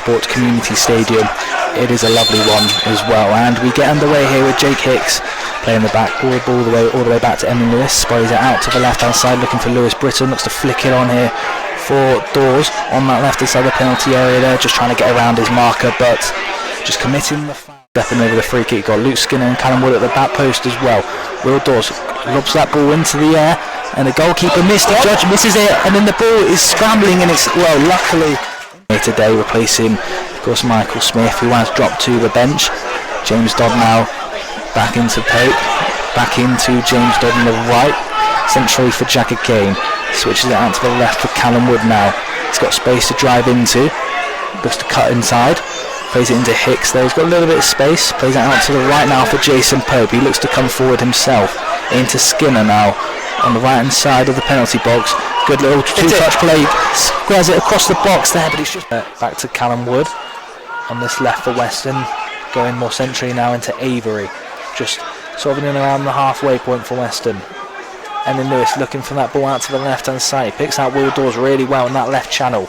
Sports Community Stadium. It is a lovely one as well, and we get underway here with Jake Hicks playing the back ball all the way back to Emily Lewis. Sprays it out to the left hand side, looking for Lewis Britton. Looks to flick it on here for Dawes on that left hand side of the penalty area there, just trying to get around his marker, but just committing the foul. Stepping over the free kick, got Luke Skinner and Callum Wood at the back post as well. Will Dawes lobs that ball into the air, and the goalkeeper missed. The judge misses it, and then the ball is scrambling, and it's, well, luckily here today, replacing, of course, Michael Smith, who has dropped to the bench. James Dodd now back into Pope, back into James Dodd on the right, centrally for Jacket Kane. Switches it out to the left for Callum Wood now. He's got space to drive into, looks to cut inside. Plays it into Hicks there, he's got a little bit of space, plays it out to the right now for Jason Pope. He looks to come forward himself into Skinner now on the right hand side of the penalty box. Good little two-touch play, squares it across the box there, but it's just back to Callum Wood on this left for Weston, going more centrally now into Avery, just sort of in and around the halfway point for Weston. And then Lewis looking for that ball out to the left hand side, picks out Will Dawes really well in that left channel.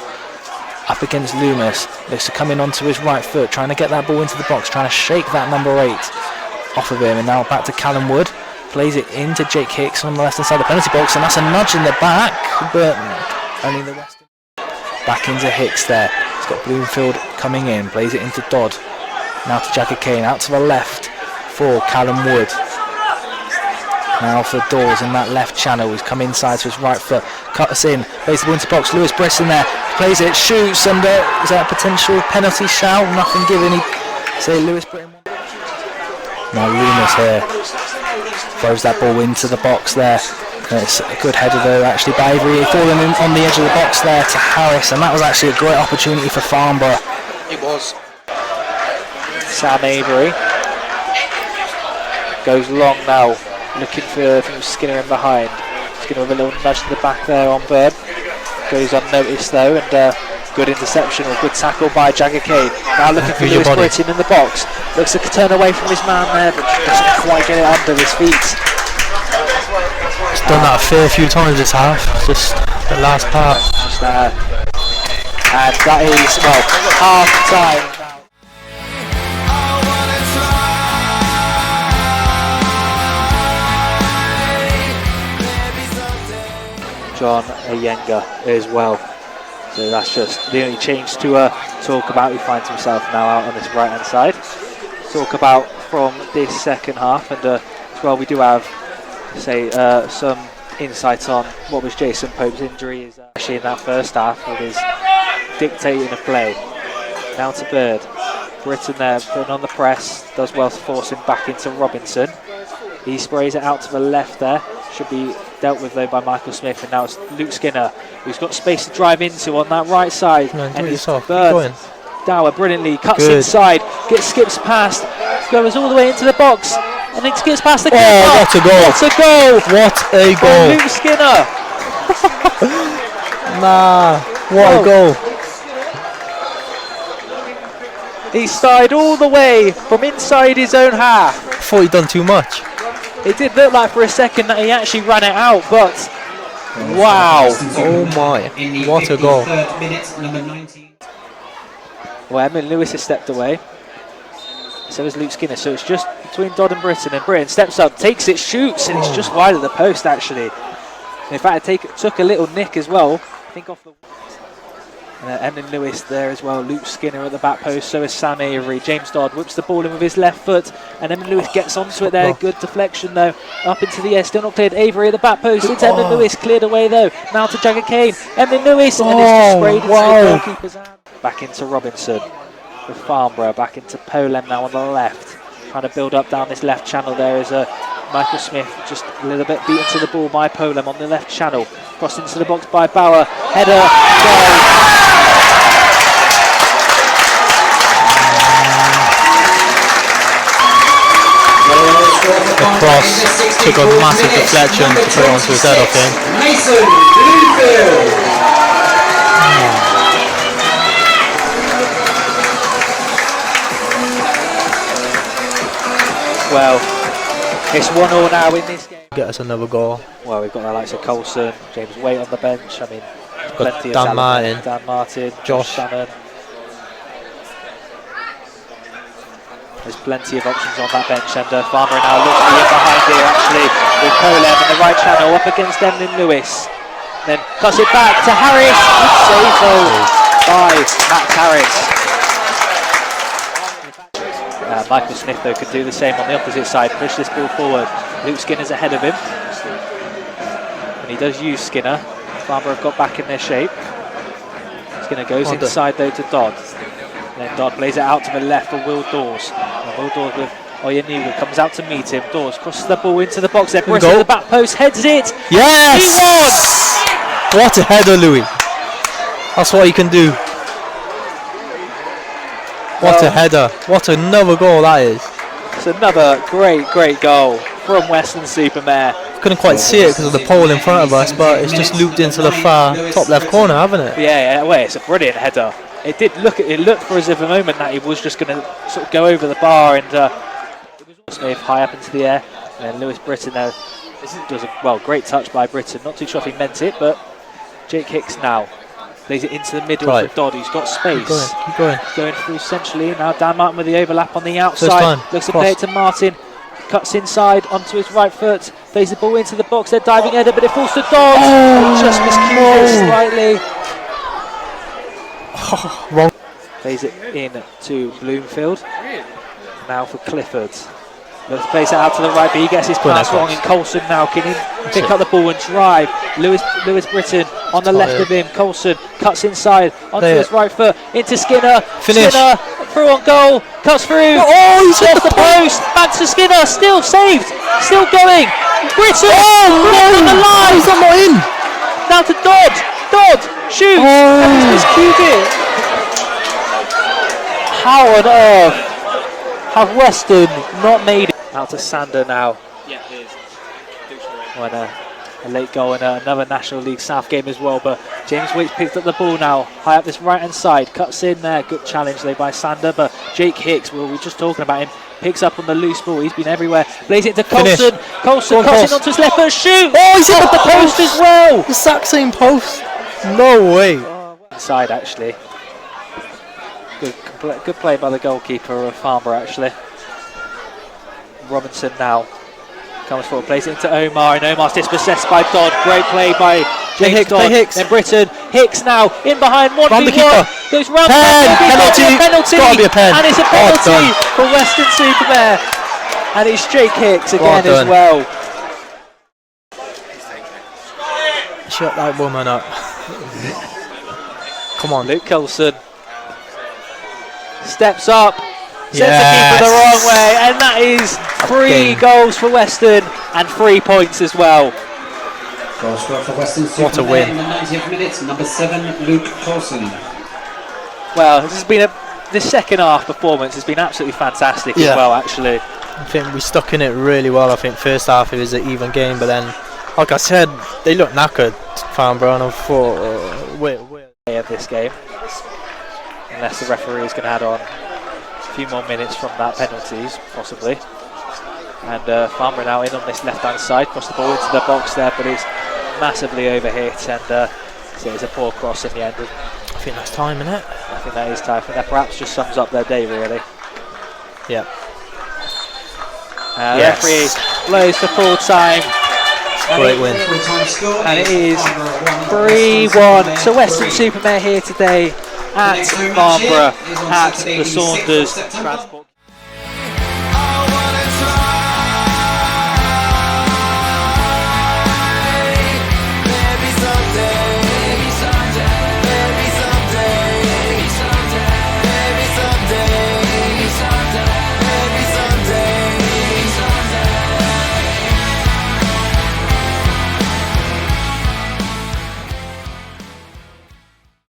Up against Loomis, looks to come in onto his right foot, trying to get that ball into the box, trying to shake that number 8 off of him, and now back to Callum Wood, plays it into Jake Hicks on the left hand side of the penalty box, and that's a nudge in the back, but only the Western. Back into Hicks there, he's got Bloomfield coming in, plays it into Dodd, now to Jacket Kane, out to the left for Callum Wood. Now for Dawes in that left channel, he's come inside to his right foot, cuts in, plays the ball into the box, Lewis Brisson there, plays it, shoots, and is that a potential penalty shout? Nothing given, say Lewis Britton. Now Loomis here, throws that ball into the box there, and it's a good header though actually by Avery, falling in on the edge of the box there to Harris, and that was actually a great opportunity for Farnborough. It was. Sam Avery goes long now, looking for, I think it was Skinner in behind. Skinner with a little nudge to the back there on Bird. Goes unnoticed though, and good interception or good tackle by Jagger Kane. Now looking for Lewis Britton in the box. Looks to turn away from his man there, but doesn't quite get it under his feet. He's done that a fair few times this half, just the last part. And that is, well, half time. John Ayenga as well, so that's just the only change to talk about. He finds himself now out on this right hand side. Talk about from this second half, and as well we do have, say, some insight on what was Jason Pope's injury, is actually in that first half with his dictating of play. Now to Bird, Britton there putting on the press, does well to force him back into Robinson. He sprays it out to the left there, should be dealt with though by Michael Smith, and now it's Luke Skinner who's got space to drive into on that right side, and he's Bird. Dower brilliantly cuts inside, skips past, goes all the way into the box, and then skips past the keeper. Oh, what a goal! What a goal! What a goal! Luke Skinner. Nah, what a goal! He started all the way from inside his own half. I thought he'd done too much. It did look like for a second that he actually ran it out, but wow! Oh my, what a goal. Well, Emily Lewis has stepped away, so has Luke Skinner, so it's just between Dodd and Britton steps up, takes it, shoots, and it's just wide of the post actually. And in fact, it took a little nick as well, I think off the... Emily Lewis there as well, Luke Skinner at the back post, so is Sam Avery. James Dodd whips the ball in with his left foot, and Emily Lewis gets onto it there. Good deflection though, up into the air, still not cleared. Avery at the back post, it's Emily Lewis, cleared away though. Now to Jagger Kane, Emily Lewis, and it's just sprayed into the goalkeeper's hand. Back into Robinson with Farnborough, back into Polem now on the left. Trying to build up down this left channel there is Michael Smith, just a little bit beaten to the ball by Polem on the left channel. Crossed into the box by Bauer, header, goal. The cross took a massive deflection to put it onto his head, I think. Well, it's 1-1 now in this game. Get us another goal. Well, we've got the likes of Coulson, James Waite on the bench. I mean, plenty of Dan Martin, Dan Martin, Josh Shannon. There's plenty of options on that bench, and Farnborough now looks to get behind here actually with Colem in the right channel up against Emlyn Lewis. Then cuts it back to Harris. Good save though by Max Harris. Michael Smith though could do the same on the opposite side, push this ball forward. Luke Skinner's ahead of him. And he does use Skinner. Farnborough have got back in their shape. Skinner goes inside though to Dodd. And then Dodd plays it out to the left for Will Dawes. And Will Dawes with Oyeniwa comes out to meet him. Dawes crosses the ball into the box there. Britton at the back post, heads it. Yes! He won! What a header, Louis. That's what he can do. What a header. What another goal that is. It's another great goal from Weston-super-Mare. Couldn't quite see it because of the pole in front of us, but it's just looped into the far top left corner, haven't it? Yeah, well, it's a brilliant header. It did look. It looked for as if a moment that he was just going to sort of go over the bar, and it was Smith high up into the air, and then Lewis Britton now does a great touch by Britton. Not too sure if he meant it, but Jake Hicks now lays it into the middle for Dodd. He's got space. Keep going. Going through centrally now. Dan Martin with the overlap on the outside. Looks to play it to Martin. Cuts inside onto his right foot. Plays the ball into the box. They're diving header, but it falls to Dodd. Just miscued it slightly. Wrong. Plays it in to Bloomfield. Now for Clifford. Let's place it out to the right, but he gets his pass wrong, and Coulson now can pick up the ball and drive. Lewis Britton on the left of him. Coulson cuts inside onto his right foot into Skinner. Finish. Skinner through on goal, cuts through. He's off the post. Back to Skinner, still saved, still going. Britton on the line. He's not in. Now to Dodd. Dodd shoots. And he's miscued it. How on earth have Weston not made it? Out to Sander now. Yeah, it is. When a late goal in another National League South game as well, but James Waits picked up the ball now, high up this right hand side, cuts in there, good challenge there by Sander, but Jake Hicks, we were just talking about him, picks up on the loose ball, he's been everywhere, plays it into Coulson, Coulson cuts in onto his left foot, shoot! He's hit the post as well! The exact same post? No way! Inside actually. Good play by the goalkeeper of Farnborough actually. Robinson now comes forward, plays it into Omar, and Omar's dispossessed by Dodd. Great play by James Dodd. Then Britton. Hicks now in behind 1v1. Goes round. Penalty. Gotta be a pen. And it's a penalty for Weston-super-Mare. And it's Jake Hicks again as well. Shut that woman up. Come on. Luke Coulson steps up. Sends the keeper the wrong way, and that is 3 goals for Weston and 3 points as well. Goal scored for Weston. What a win! In the 90th minute, number 7, Luke Coulson. Well, this has been the second half performance has been absolutely fantastic as well. Actually, I think we stuck in it really well. I think first half it was an even game, but then, like I said, they looked knackered, Farnborough, and I thought, of this game, unless the referee is going to add on few more minutes from that penalties, possibly. And Farnborough now in on this left-hand side, cross the ball into the box there, but it's massively overhit, and so it's a poor cross in the end. I think that's time, isn't it? I think that is time. I think that perhaps just sums up their day, really. Yeah. Referee blows for full time. Great win. And it is 3-1. So Weston-super-Mare here today at Farnborough at the Saunders Transport.